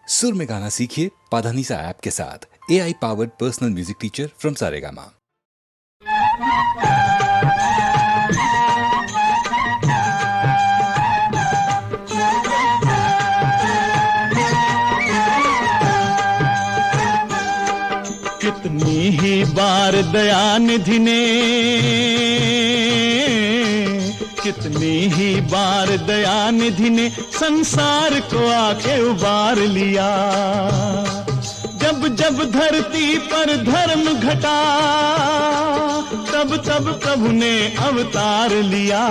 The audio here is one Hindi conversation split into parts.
सुर में गाना सीखिए पाधानीसा ऐप के साथ। AI powered personal music teacher from Saregama. कितनी ही बार दयानिधि ने, कितनी ही बार दयानिधि ने संसार को आके उबार लिया। जब जब धरती पर धर्म घटा, तब तब प्रभु ने अवतार लिया।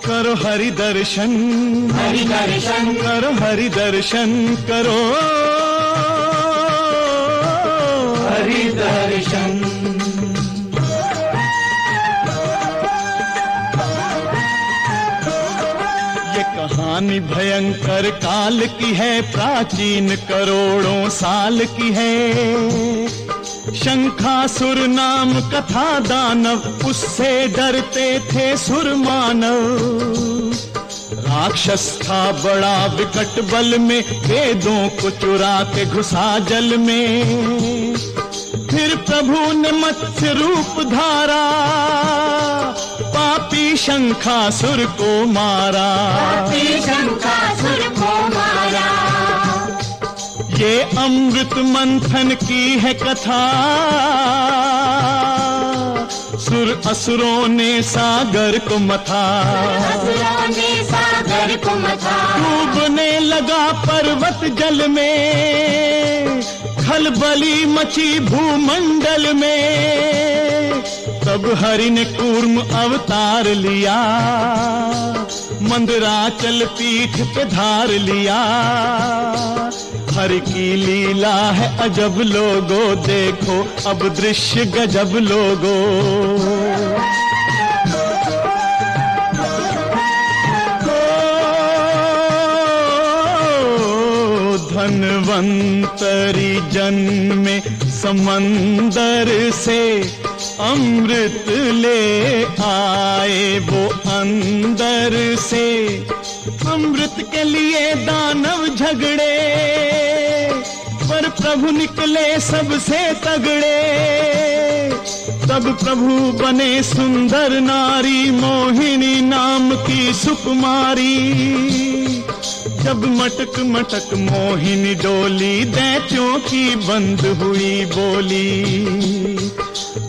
करो हरि दर्शन, हरि दर्शन करो, हरि दर्शन करो, हरि दर्शन। ये कहानी भयंकर काल की है, प्राचीन करोड़ों साल की है। शंखासुर नाम कथा दानव, उससे डरते थे सुर मानव। राक्षस था बड़ा विकट बल में, वेदों को चुरा के घुसा जल में। फिर प्रभु ने मत्स्य रूप धारा, पापी शंखासुर को मारा, पापी शंखासुर को मारा। ये अमृत मंथन की है कथा, सुर असुरों ने सागर को मथा, असुरों ने सागर को मथा। डूबने लगा पर्वत जल में, खलबली मची भूमंडल में। तब हरि ने कूर्म अवतार लिया, मंदराचल पीठ पे धार लिया। हरि की लीला है अजब लोगो, देखो अब दृश्य गजब लोगो। धनवंतरी जन्मे समंदर से, अमृत ले आए वो अंदर से। अमृत के लिए दानव झगड़े, पर प्रभु निकले सबसे तगड़े। तब प्रभु बने सुंदर नारी, मोहिनी नाम की सुकुमारी। जब मटक मटक मोहिनी डोली, दैत्यों की बंद हुई बोली।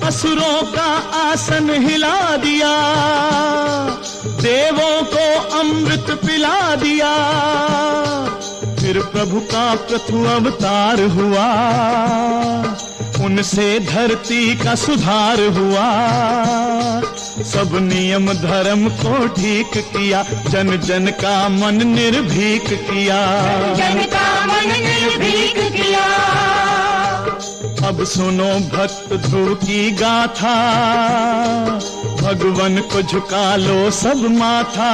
असुरों का आसन हिला दिया, देवों को अमृत पिला दिया। फिर प्रभु का प्रथम अवतार हुआ, उनसे धरती का सुधार हुआ। सब नियम धर्म को ठीक किया, जन जन का मन निर्भीक किया, जन का मन निर्भीक किया। अब सुनो भक्त ध्रुव की गाथा, भगवन को झुका लो सब माथा।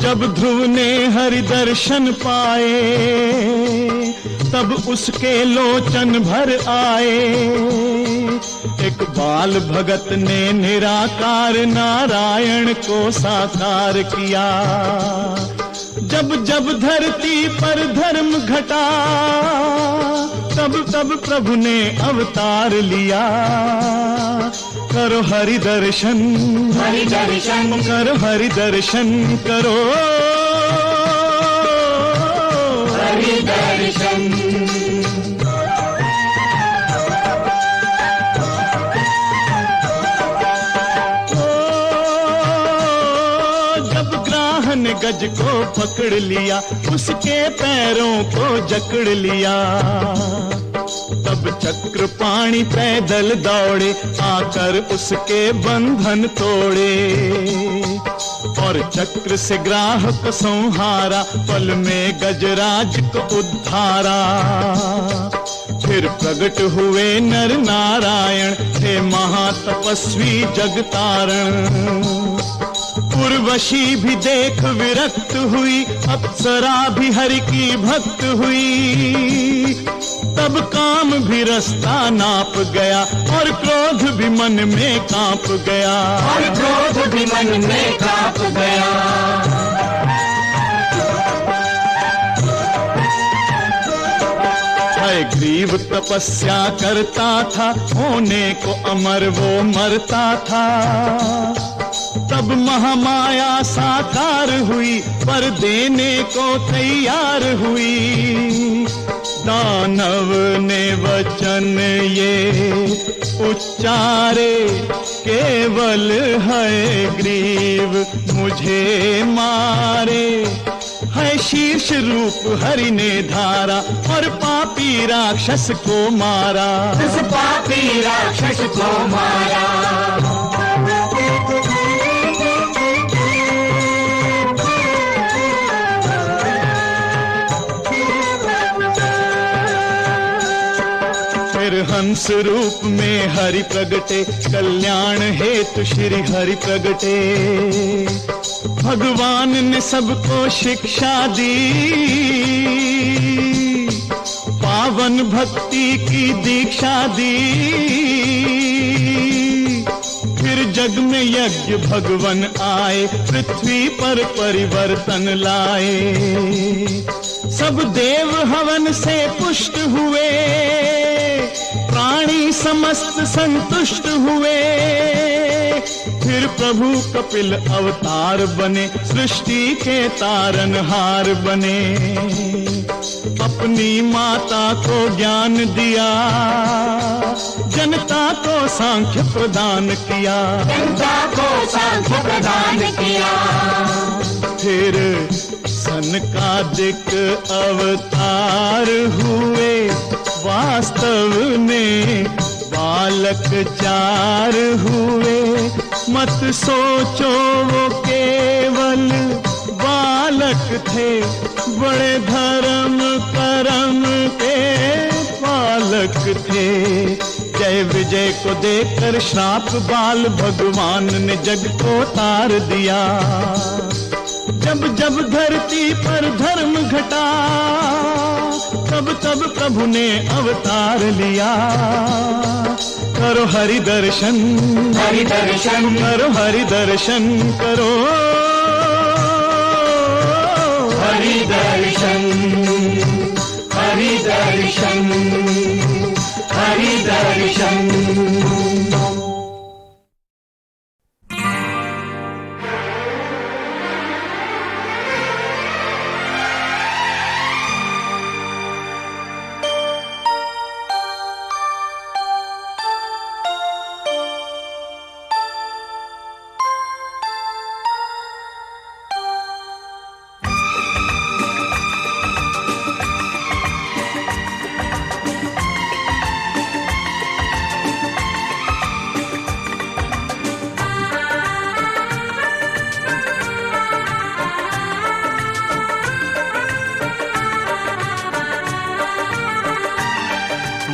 जब ध्रुव ने हरि दर्शन पाए, तब उसके लोचन भर आए। एक बाल भगत ने निराकार नारायण को साकार किया। जब जब धरती पर धर्म घटा, तब तब प्रभु ने अवतार लिया। करो हरि दर्शन, हरि दर्शन करो, हरि दर्शन करो, हरि दर्शन। ने गज को पकड़ लिया, उसके पैरों को जकड़ लिया। तब चक्र पाणी पैदल दौड़े, आकर उसके बंधन तोड़े। और चक्र से ग्राह को संहारा, पल में गजराज को उद्धारा। फिर प्रकट हुए नर नारायण, थे महातपस्वी जगतारण। उर्वशी भी देख विरक्त हुई, अप्सरा भी हरि की भक्त हुई। तब काम भी रास्ता नाप गया, और क्रोध भी मन में कांप गया, और क्रोध भी मन में कांप गया। हयग्रीव तपस्या करता था, होने को अमर वो मरता था। तब महामाया साकार हुई, पर देने को तैयार हुई। दानव ने वचन ये उच्चारे, केवल हयग्रीव मुझे मारे। है शीर्ष रूप हरि ने धारा, और पापी राक्षस को मारा। उस पापी राक्षस को मारा। फिर हंस रूप में हरि प्रगटे, कल्याण हेतु श्री हरि प्रगटे। भगवान ने सबको शिक्षा दी, पावन भक्ति की दीक्षा दी। फिर जग में यज्ञ भगवन आए, पृथ्वी पर परिवर्तन लाए। सब देव हवन से पुष्ट हुए, प्राणी समस्त संतुष्ट हुए। फिर प्रभु कपिल अवतार बने, सृष्टि के तारनहार बने। अपनी माता को ज्ञान दिया, जनता को सांख्य प्रदान किया। जनता को सांख्य प्रदान किया। फिर सनकादिक अवतार हुए, वास्तव में बालक 4 हुए। मत सोचो वो केवल बालक थे, बड़े धर्म करम के पालक थे। जय विजय को देकर श्राप बाल भगवान ने जग को तार दिया। जब जब धरती पर धर्म घटा, तब तब प्रभु ने अवतार लिया। करो हरि दर्शन, हरि दर्शन, करो हरि दर्शन, करो हरि दर्शन, हरि दर्शन, हरि दर्शन।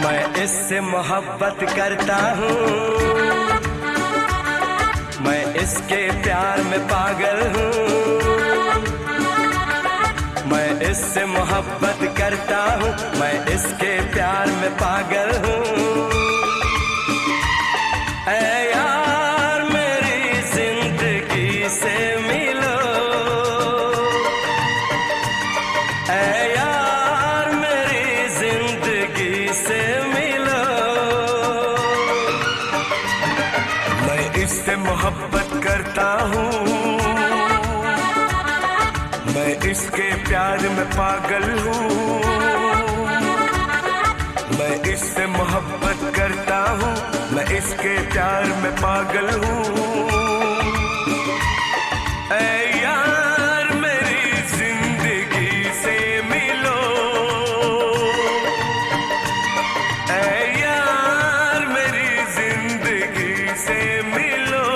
मैं इससे मोहब्बत करता हूँ, मैं इसके प्यार में पागल हूँ। मैं इससे मोहब्बत करता हूँ, मैं इसके प्यार में पागल हूँ। ऐ यार मेरी जिंदगी से मिलो, ऐ यार मेरी जिंदगी से मिलो। मैं इससे मोहब्बत करता हूँ, मैं इसके प्यार में पागल हूँ। मैं इससे मोहब्बत करता हूँ, मैं इसके प्यार में पागल हूँ। ऐ यार मेरी जिंदगी से मिलो, ऐ यार मेरी जिंदगी से मिलो।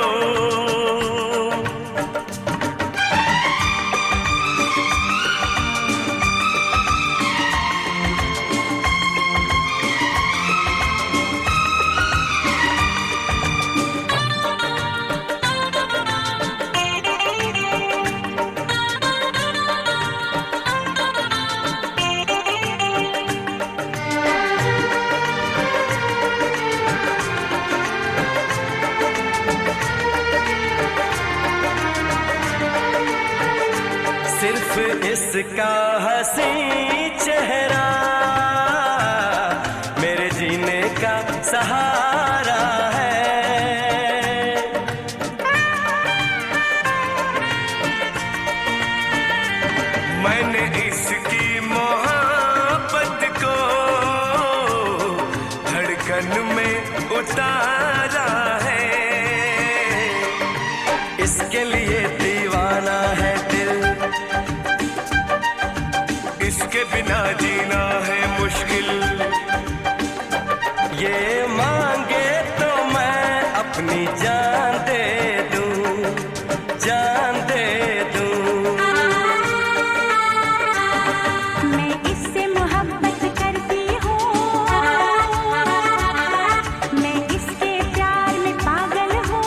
सिर्फ इसका हंसी चेहरा इसके बिना जीना है मुश्किल। ये मांगे तो मैं अपनी जान दे दूं, जान दे दूं। मैं इससे मोहब्बत करती हूँ, मैं इसके प्यार में पागल हूँ।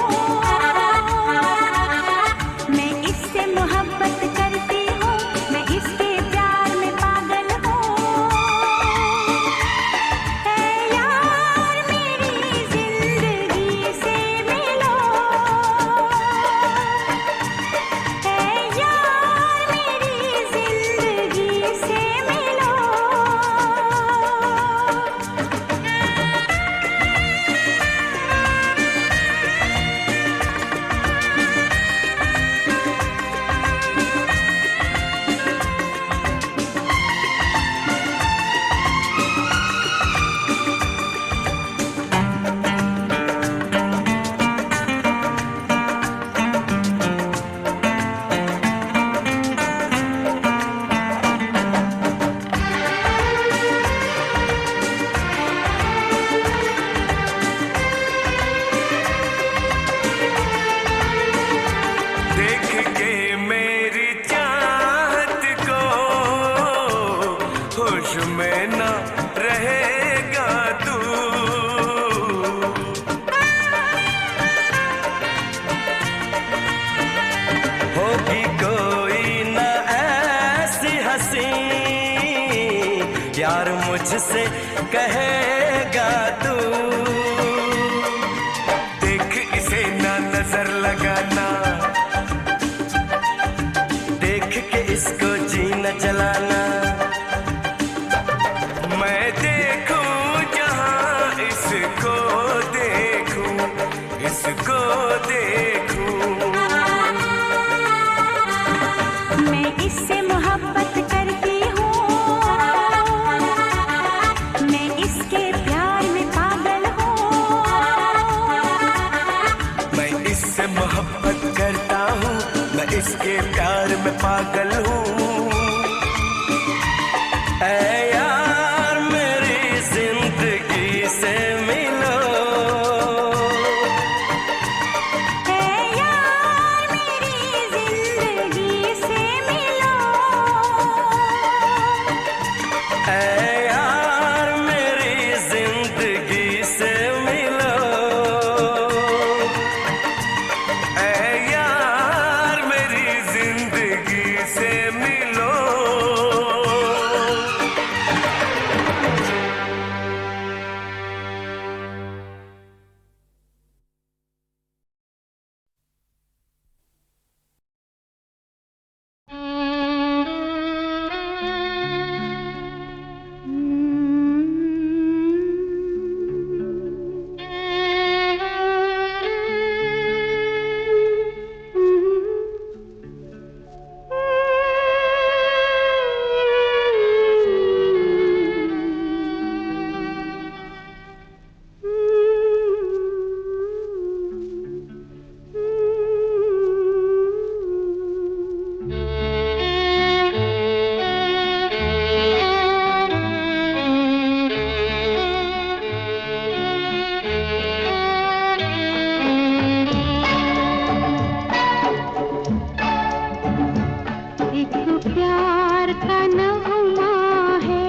मैं इससे मोहब्बत करती हूँ, मैं इसके प्यार में पागल हूँ। ऐ यार मेरी जिंदगी से मिलो, ऐ यार मेरी जिंदगी से मिलो। देख के मेरी चाहत को होश में न रहेगा तू। होगी कोई न ऐसी हंसी यार मुझसे कहेगा तू। देख इसे ना नजर लगाना, देख के इसको जीना जलाना। मैं देखूं जहां इसको देखूं, इसको देखूं। मैं इससे मोहब्बत करती हूँ, मैं इसके प्यार में पागल हूँ। मैं इससे मोहब्बत करता हूँ, मैं इसके प्यार में पागल हूँ। ऐ यार मेरी जिंदगी से मिलो, ऐ यार मेरी जिंदगी से मिलो। ऐ यार मेरी जिंदगी से मिलो। ऐ यार मेरी जिंदगी से मिलो। एक प्यार का नगमा है,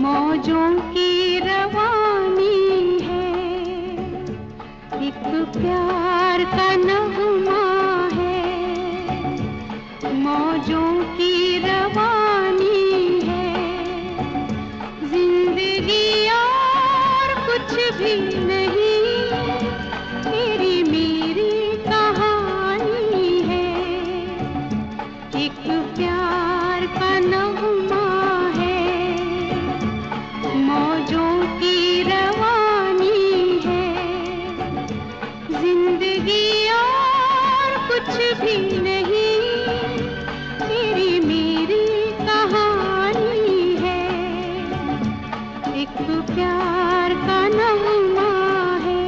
मौजों की रवानी है। एक प्यार का नगमा है, मौजों की रवानी है। जिंदगी और कुछ भी नहीं, तेरी मेरी कहानी है। एक प्यार का नगमा है, मौजों की रवानी है। जिंदगी और कुछ भी नहीं, तेरी मेरी कहानी है। एक प्यार का नगमा है।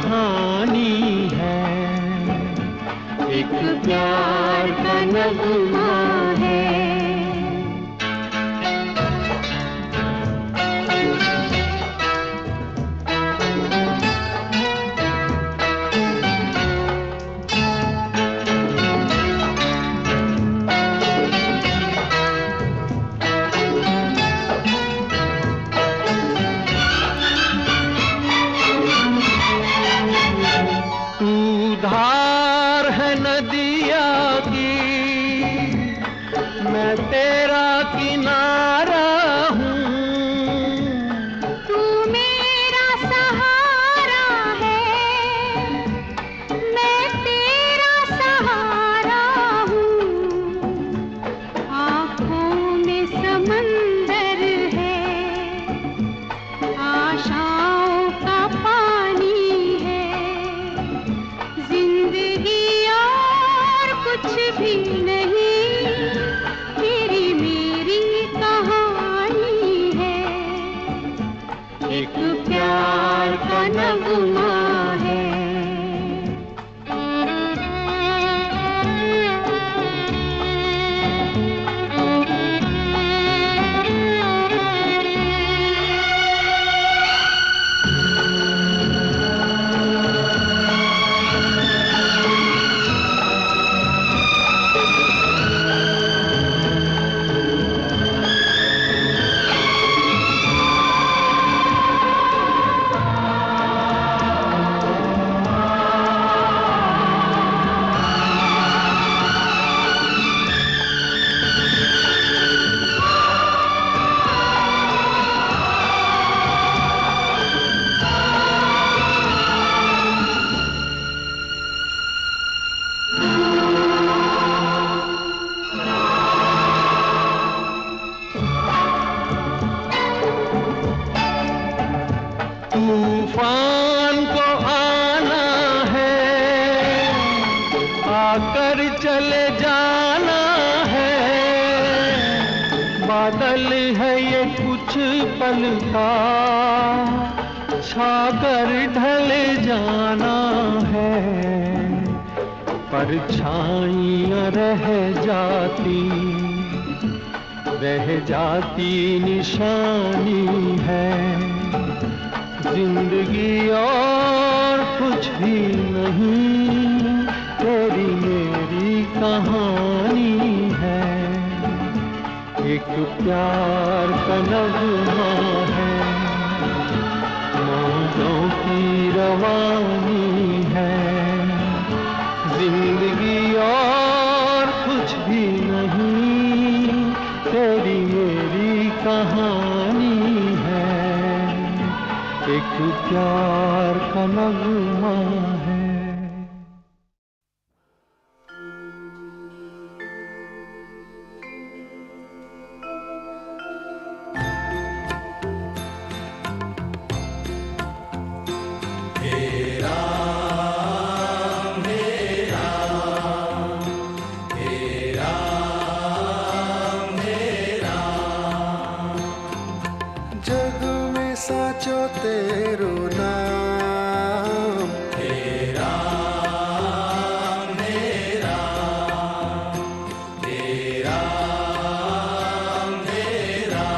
कहानी है, एक प्यार का नगमा है। धार है नदिया की, मैं तेरा किनारा हूँ। तू मेरा सहारा है, मैं तेरा सहारा हूँ। आँखों में समंदर है, आशाओं का पानी है। जिंदगी और कुछ भी नहीं, तेरी मेरी कहानी है। एक प्यार का नगमा है। तूफान को आना है, आकर चले जाना है। बादल है ये कुछ पल का, छाकर ढल जाना है। परछाइयाँ रह जाती निशानी है। जिंदगी और कुछ भी नहीं, तेरी मेरी कहानी है। एक प्यार का नगमा है, मौजों की रवानी है। जिंदगी और कुछ भी नहीं, तेरी मेरी कहानी है। एक प्यार का नगमा है। जग में साचो तेरो नाम, तेरा मेरा तेरा मेरा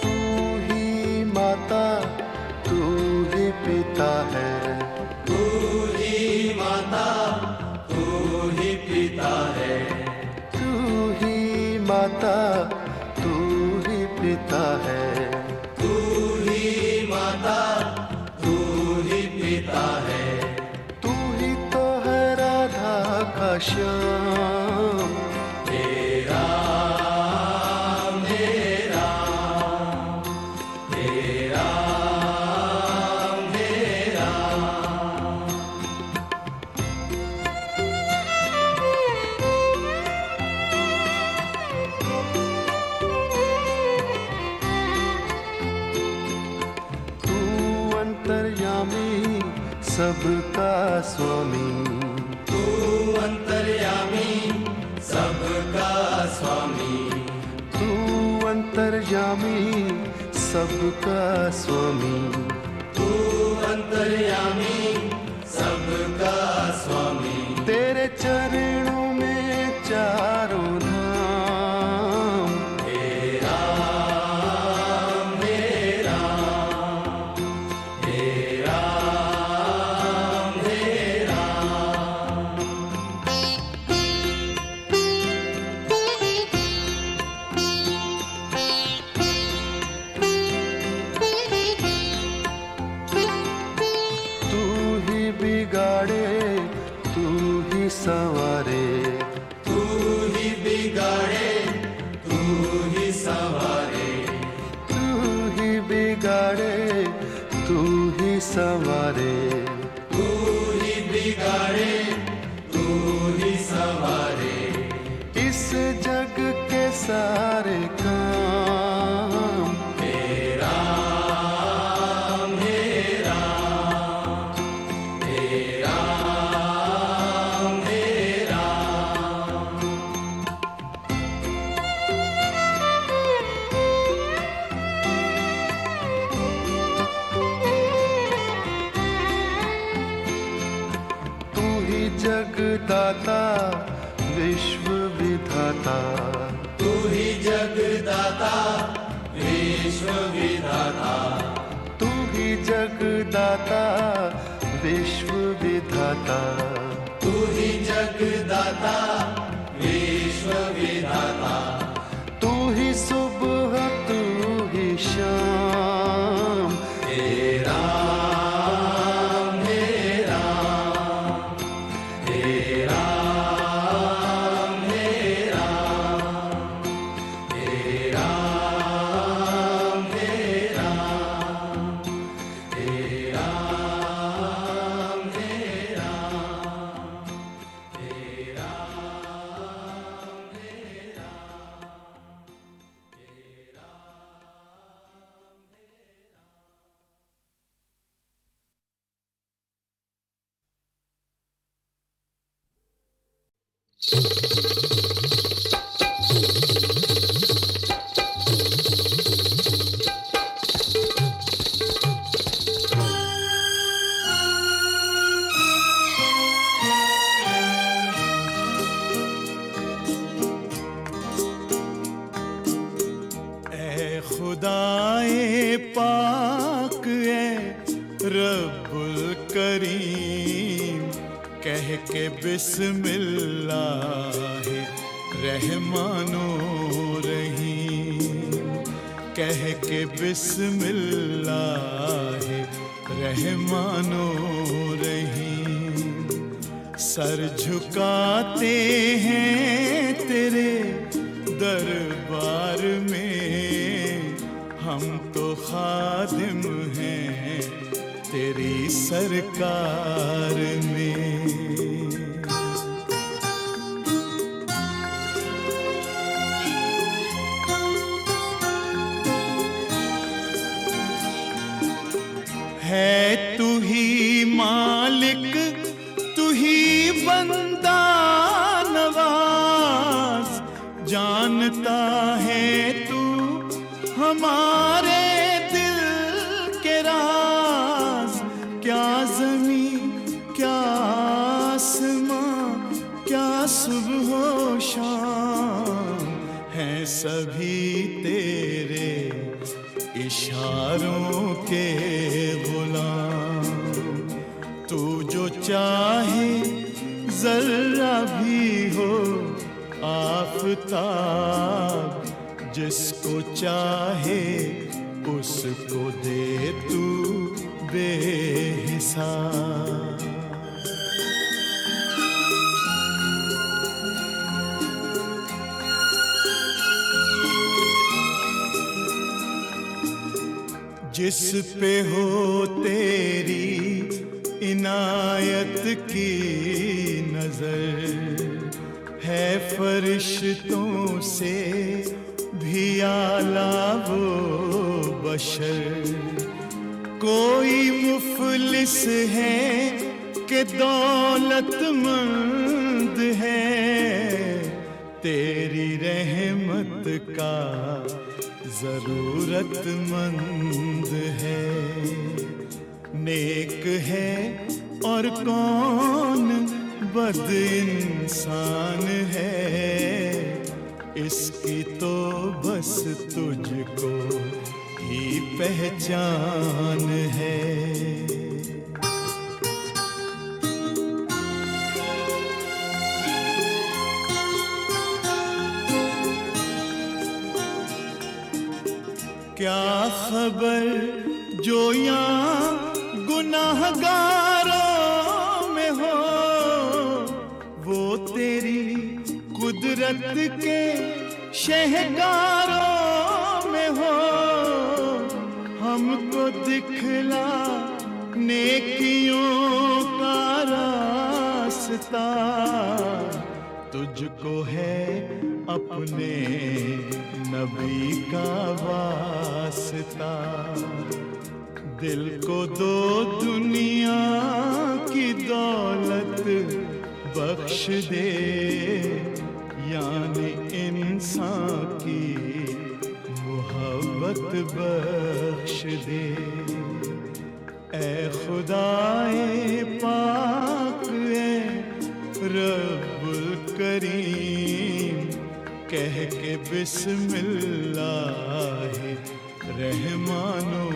तू ही माता तू ही पिता है। तू ही माता तू ही पिता है। तू ही माता तू ही पिता है। तू ही माता तू ही पिता है। तू ही तो है राधा का श्याम, तेरा मेरा तेरा मेरा तू अंतर्यामी सबका स्वामी। तू अंतर्यामी सबका स्वामी, तू अंतर्यामी सबका स्वामी। तेरे चरणों में चारों धाम, मेरा मेरा मेरा मेरा। तू ही बिगाड़े तू ही संवारे, तू ही बिगाड़े तू ही संवारे, तू ही बिगाड़े तू ही संवारे। तू ही बिगाड़े तू ही संवारे। इस जग के सारे काम मेरा मेरा मेरा मेरा। तू ही जगदाता विश्व विधाता, तू ही जगदाता विश्व विधाता, तू ही जगदाता विश्व विधाता। तू ही जगदाता विश्व विधाता। तू ही सुबह तू ही शाम, मेरा मेरा मेरा मेरा मेरा मेरा मेरा मेरा मेरा। ऐ खुदाए पाक ऐ रब्बुल करीम, कह के बिस्मिल्लाह रहमानो रहीम, कह के बिस्मिल्लाह रहमानो रहीम। सर झुकाते हैं तेरे दरबार में, हम तो खादिम हैं तेरी सरकार में। है तू ही मालिक तू ही बंदा नवाज, जानता है तू हमारे दिल के राज। क्या ज़मीं क्या आसमां क्या सुबह शाम, हैं सभी तेरे इशारों के गुलाम। तू जो चाहे जर्रा भी हो आफताब, जिसको चाहे उसको दे तू बेहिसाब। जिस पे हो तेरी इनायत की नजर, है फरिश्तों से भी आला वो बशर। कोई मुफलिस है कि दौलतमंद है, तेरी रहमत का जरूरतमंद है, नेक है और कौन बद इंसान है, इसकी तो बस तुझको ही पहचान है। क्या खबर जो यहाँ गुनाहगारों में हो, वो तेरी कुदरत के शहकारों में हो। हमको दिखला नेकियों का रास्ता, तुझको है अपने नबी का वास्ता। दिल को दो दुनिया की दौलत बख्श दे, यानी इंसान की मोहब्बत बख्श दे। ऐ खुदाए पाक ऐ रब्बुल करीम, कह के बिस्मिल्लाह रहमानो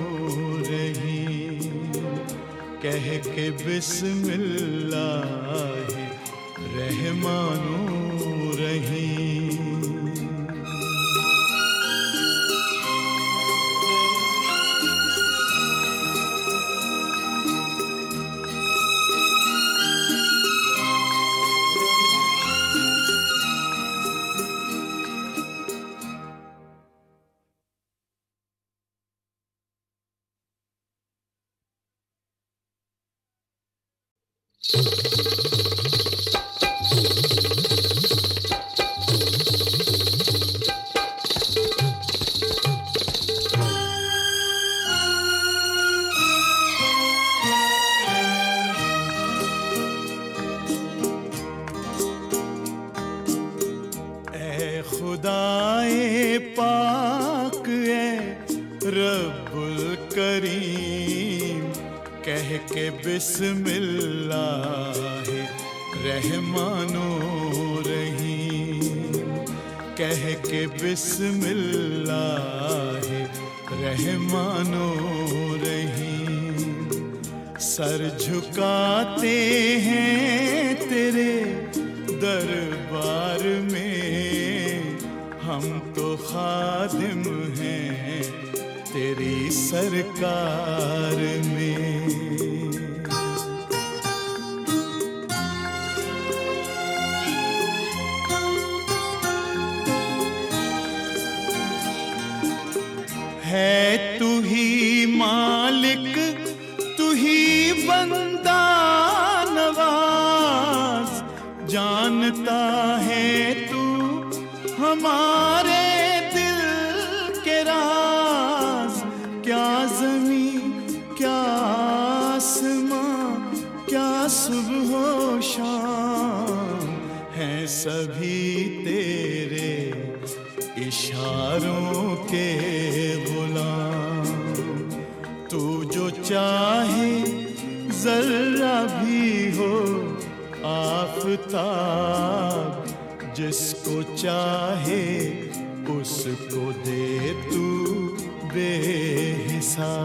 रहीम, कह के बिस्मिल्लाह रहमानो रहीम। खुदाए पाक ऐ रब्बुल करीम, कह के बिस्मिल्लाह रहमानो रहीम, कह के बिस्मिल्लाह रहमानो रहीम। सर झुकाते हैं तेरे दरबार में, हम तो खादिम हैं तेरी सरकार में। है तू ही मालिक, तू ही बंदा नवाज, जानता है तू हमारे दिल के राज। क्या ज़मीं क्या आसमां क्या सुबह शाम, हैं सभी तेरे इशारों के गुलाम। तू जो चाहे जर्रा भी हो आफताब, जिसको चाहे उसको दे तू बेहिसाब।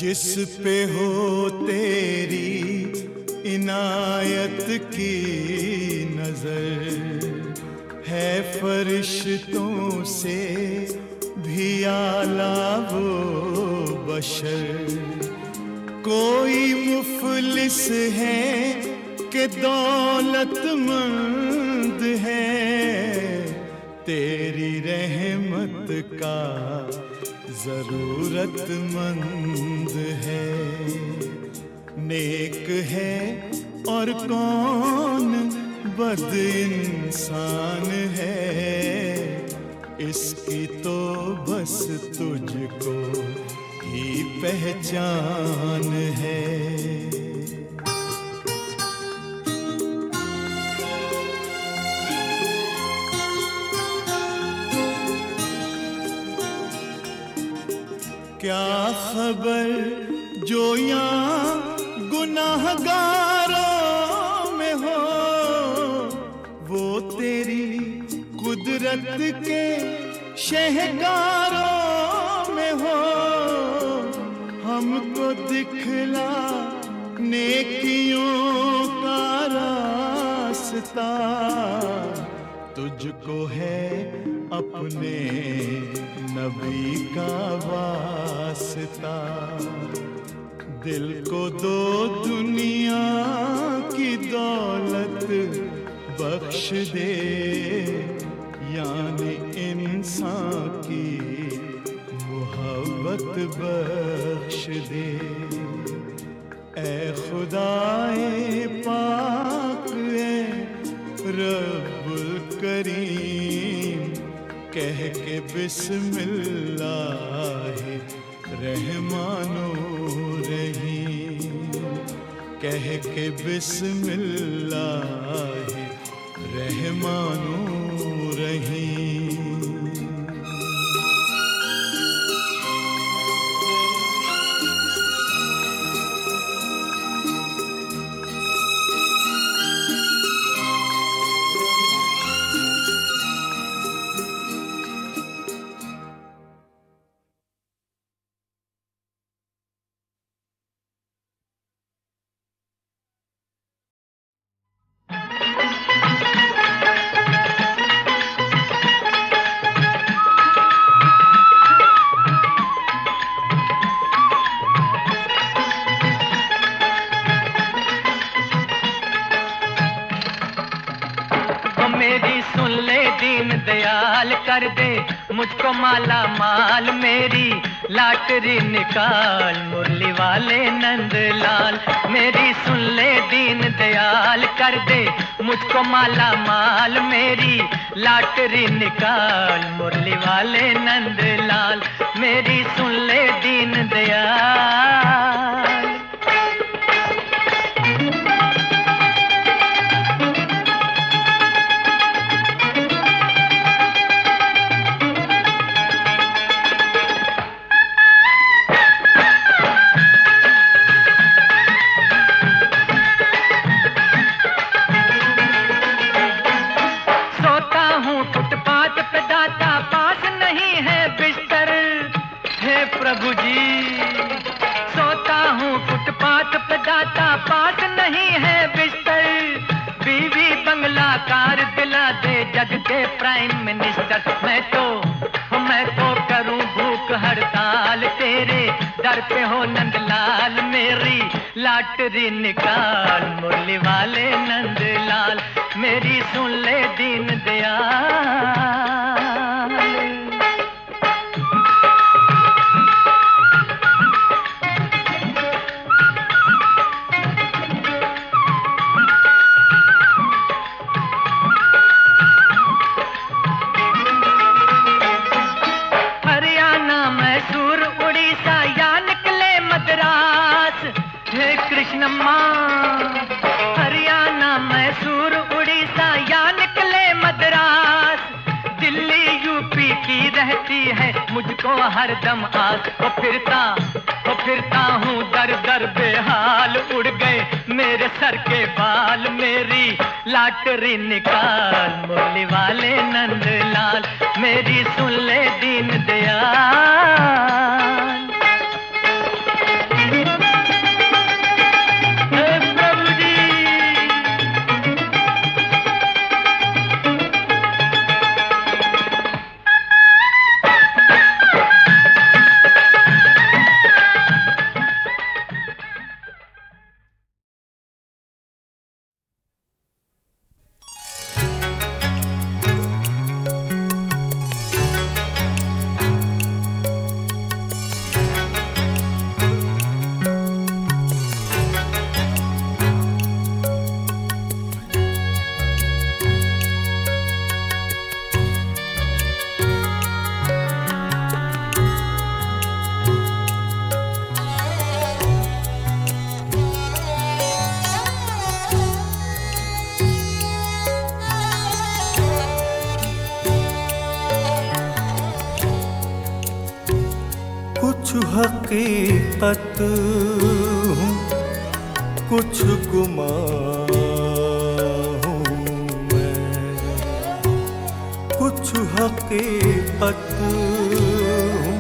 जिस पे हो तेरी इनायत की नजर, है फरिश्तों से भी आला वो बशर। कोई मुफलिस है कि दौलतमंद है, तेरी रहमत का जरूरतमंद है। नेक है और कौन बद इंसान है, इसकी तो बस तुझको ही पहचान है। क्या खबर जो यहाँ गुनाहगारों में हो, वो तेरी कुदरत के शहकारों में हो। हमको दिखला नेकियों का रास्ता, तुझको है अपने नबी का वास्ता। दिल को दो दुनिया की दौलत बख्श दे, यानी इंसान की मोहब्बत बख्श दे। ऐ खुदाए पाक ऐ रब्बुल करीम, कह के बिस्मिल्लाह रहमानो रहीम, कह के बिस्मिल्लाह रहमानो रहीम। कर दे मुझको माला माल, मेरी लाटरी निकाल मुरली वाले नंदलाल। मेरी सुन ले दीन दयाल, कर दे मुझको माला माल, मेरी लाटरी निकाल मुरली वाले नंदलाल। मेरी सुन ले दीन दयाल। प्रभु जी सोता हूँ फुटपाथ पे, दाता पास नहीं है बिस्तर। बीवी बंगला कार दिला दे जग के प्राइम मिनिस्टर। मैं तो करूँ भूख हड़ताल, तेरे दर पे हो नंदलाल। मेरी लाटरी निकाल मुरली वाले नंदलाल। मेरी सुन ले दीन दयाल। कृष्णम्मा हरियाणा मैसूर उड़ीसा या निकले मद्रास। दिल्ली यूपी की रहती है मुझको हरदम आस। वो फिरता हूँ दर दर बेहाल, उड़ गए मेरे सर के बाल। मेरी लाटरी निकाल मुरली वाले नंदलाल। मेरी सुन ले दीन दयाल। कुछ हकीकत हूँ, कुछ गुमान हूँ मैं। कुछ हकीकत हूँ,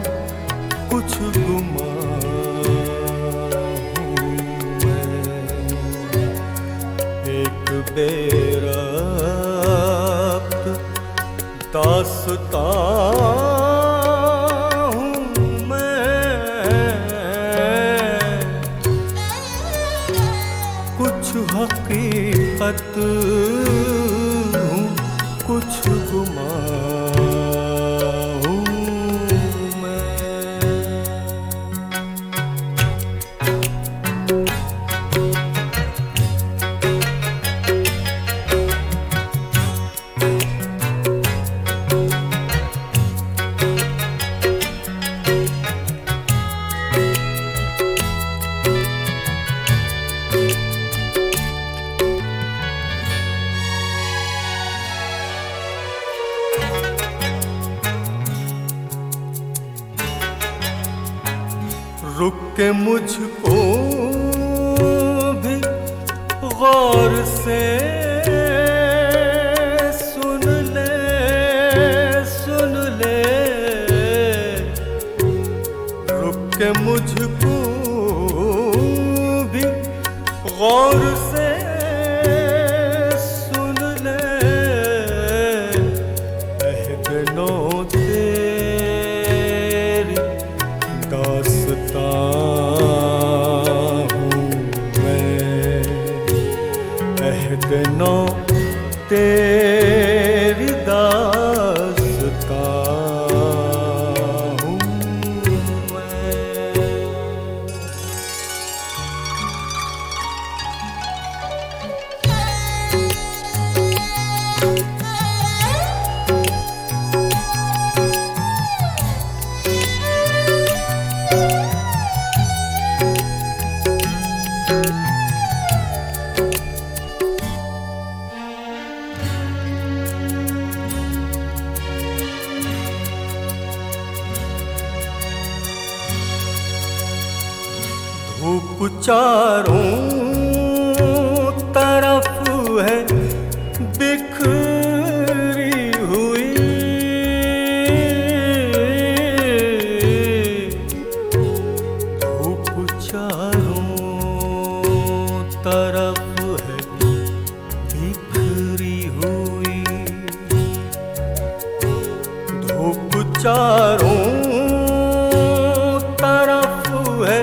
कुछ गुमान हूँ मैं। एक बेरब्त दास्तां हूँ मैं। कुछ हकीकत हूँ, कुछ गुमान हूँ मैं। रुक के मुझको भी गौर से सुन ले, सुन ले। रुक के मुझको भी गौर से सुन ले। अहद-नो तेरी दास्तां हूँ मैं। अहद-नो तेरी दास्तां हूँ मैं। धूप चारों तरफ है बिखरी हुई। धूप चारों तरफ है बिखरी हुई। धूप चारों तरफ है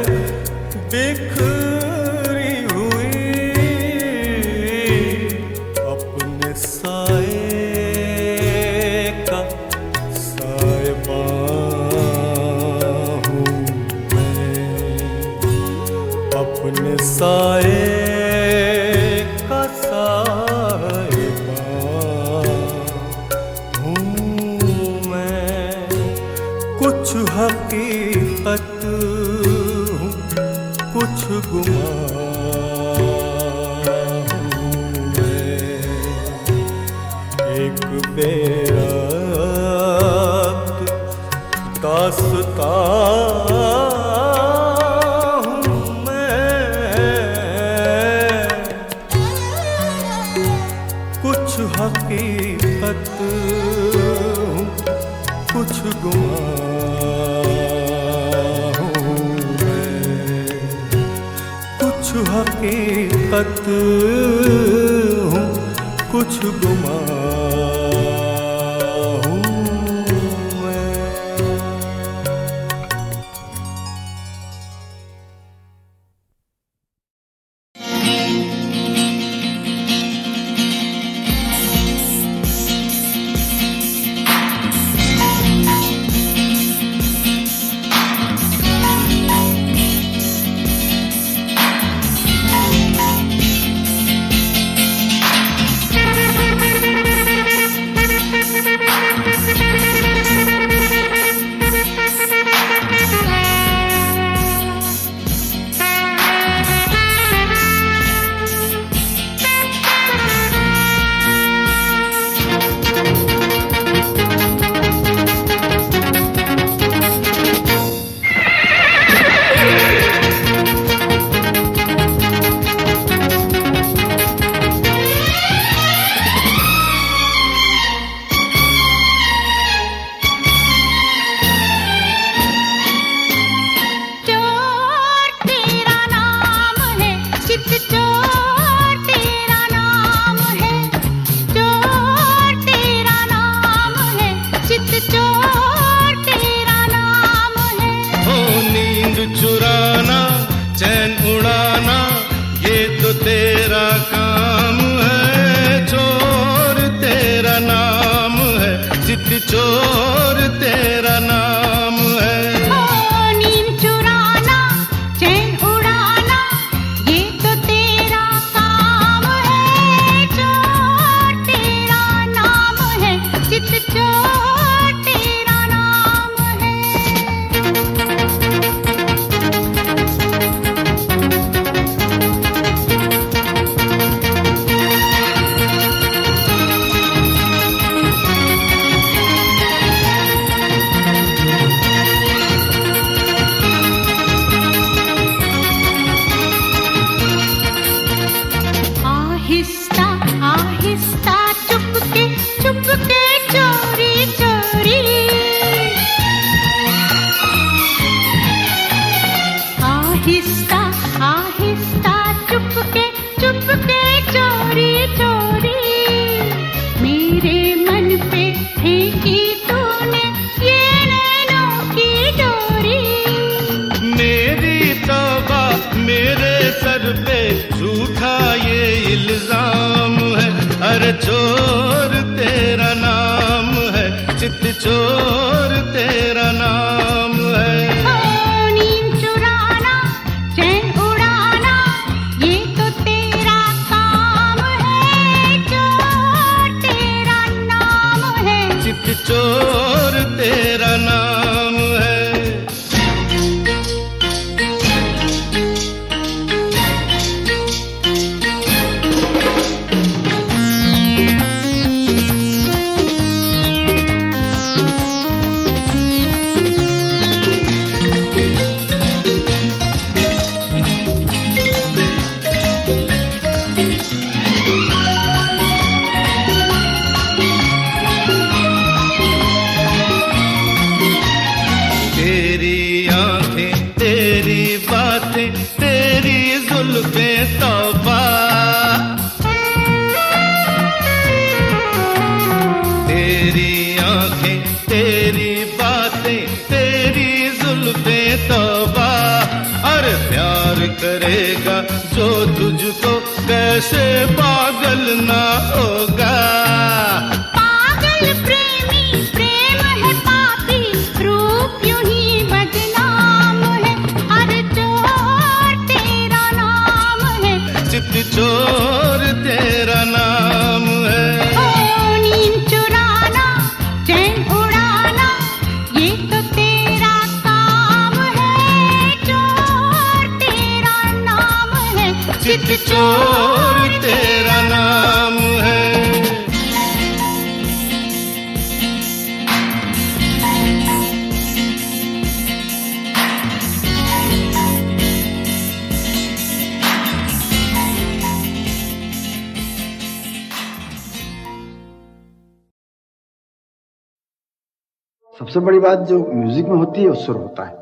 बिखरी हुई। अपने साए का साएबान हूँ मैं। अपने साए का साएबान हूँ मैं। कुछ हकीकत हूँ, कुछ गुमान हूँ मैं। एक बेरब्त दास्तां हूँ मैं। कुछ हकीकत हूँ, कुछ गुमान हूँ मैं। कुछ हकीकत हूँ, कुछ गुमान हूँ मैं। मेरे सर पे झूठा ये इल्जाम है, अरे चोर तेरा नाम है, चित चोर तेरा नाम है। नींद चुराना, चैन उड़ाना, ये तो तेरा काम है, चोर तेरा नाम है, चित चोर तेरा नाम है। तेरी आंखें, तेरी बातें, तेरी जुल्फें तौबा, तेरी आंखें, तेरी बातें, तेरी जुल्फें तौबा। अरे प्यार करेगा जो तुझको कैसे पागल ना होगा। पागल प्रेमी, प्रेम है पापी, रूप यूं ही बदनाम है, अरे चोर तेरा नाम है, चित चोर तेरा नाम है। नींद चुराना, चैन उड़ाना, ये तो तेरा काम है, चोर तेरा नाम है, चित चोर तेरा नाम है। सबसे बड़ी बात जो म्यूजिक में होती है वो सुर होता है।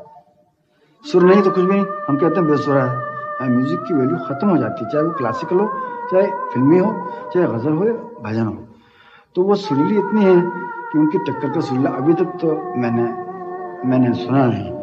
सुर नहीं तो कुछ भी नहीं, हम कहते हैं बेसुरा है। म्यूजिक की वैल्यू खत्म हो जाती है, चाहे वो क्लासिकल हो, चाहे फिल्मी हो, चाहे गजल हो, भजन हो। तो वो सुरीली इतनी है कि उनकी टक्कर का सुरीला अभी तक तो मैंने सुना नहीं।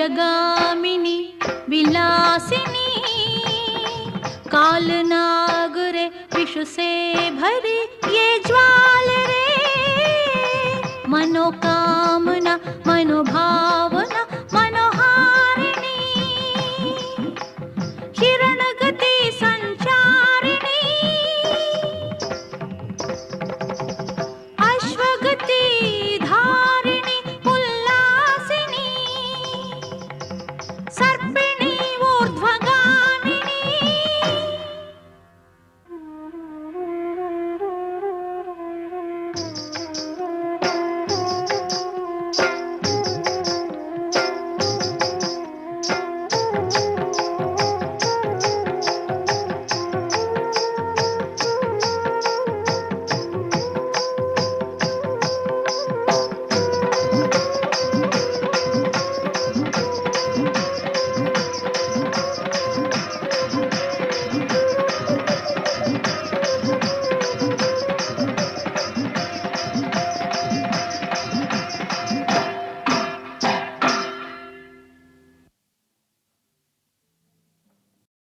जगामिनी विलासिनी कालनाग रे विष से भरी ये ज्वाल रे मनोकामना मनोभाव